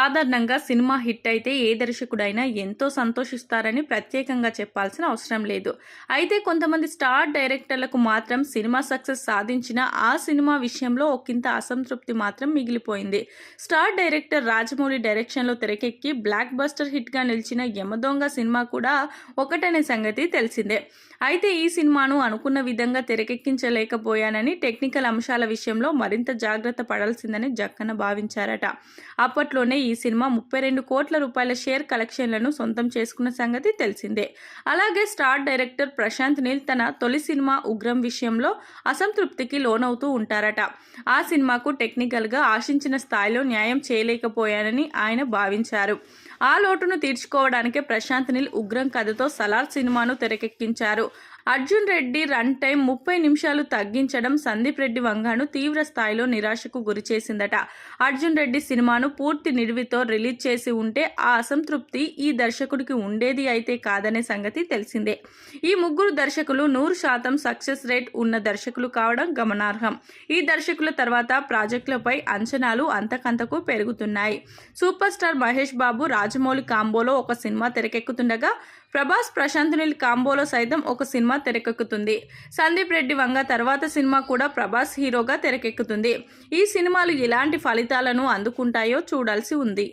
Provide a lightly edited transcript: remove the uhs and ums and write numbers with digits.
సాధారణంగా cinema hit అయితే ఏ దర్శకుడైనా ఎంతో సంతోషిస్తారని ప్రత్యేకంగా చెప్పాల్సిన అవసరం లేదు. అయితే కొంతమంది స్టార్ డైరెక్టర్లకు మాత్రం సినిమా సక్సెస్ సాధించిన ఆ సినిమా విషయంలో ఒకంత అసంతృప్తి మాత్రం మిగిలిపోయింది. స్టార్ డైరెక్టర్ రాజమౌళి డైరెక్షన్లో తెరకెక్కి బ్లాక్ బస్టర్ హిట్గా నిలిచిన యమదొంగ సినిమా కూడా ఒకటనే సంగతి తెలిసిందే. అయితే ఈ సినిమాను అనుకున్న విధంగా తెరకెక్కించలేకపోయానని, టెక్నికల్ అంశాల విషయంలో మరింత జాగ్రత్త పడాల్సిందని జక్కన భావించారట. అప్పట్లోనే ఈ సినిమా 32 కోట్ల రూపాయల షేర్ కలెక్షన్లను సొంతం చేసుకున్న సంగతి తెలిసిందే. అలాగే స్టార్ డైరెక్టర్ ప్రశాంత్ నీల్ తన తొలి సినిమా ఉగ్రం విషయంలో అసంతృప్తికి లోనవుతూ ఉంటారట. ఆ సినిమాకు టెక్నికల్గా ఆశించిన స్థాయిలో న్యాయం చేయలేకపోయానని ఆయన భావించారు. ఆ లోటును తీర్చుకోవడానికే ప్రశాంత్ నీల్ ఉగ్రం కథతో సలార్ సినిమాను తెరకెక్కించారు. అర్జున్ రెడ్డి రన్ టైం 30 నిమిషాలు తగ్గించడం సందీప్ రెడ్డి వంగాను తీవ్ర స్థాయిలో నిరాశకు గురిచేసిందట. అర్జున్ రెడ్డి సినిమాను పూర్తి నిడివితో రిలీజ్ చేసి ఉంటే ఆ అసంతృప్తి ఈ దర్శకుడికి ఉండేది అయితే కాదనే సంగతి తెలిసిందే. ఈ ముగ్గురు దర్శకులు 100% సక్సెస్ రేట్ ఉన్న దర్శకులు కావడం గమనార్హం. ఈ దర్శకుల తర్వాత ప్రాజెక్టులపై అంచనాలు అంతకంతకు పెరుగుతున్నాయి. సూపర్ స్టార్ మహేష్ బాబు రాజమౌళి కాంబోలో ఒక సినిమా తెరకెక్కుతుండగా, ప్రభాస్ ప్రశాంత్ నీల్ కాంబోలో సైతం ఒక సినిమా తెరకెక్కుతుంది. సందీప్ రెడ్డి వంగ తర్వాత సినిమా కూడా ప్రభాస్ హీరోగా తెరకెక్కుతుంది. ఈ సినిమాలు ఎలాంటి ఫలితాలను అందుకుంటాయో చూడాల్సి ఉంది.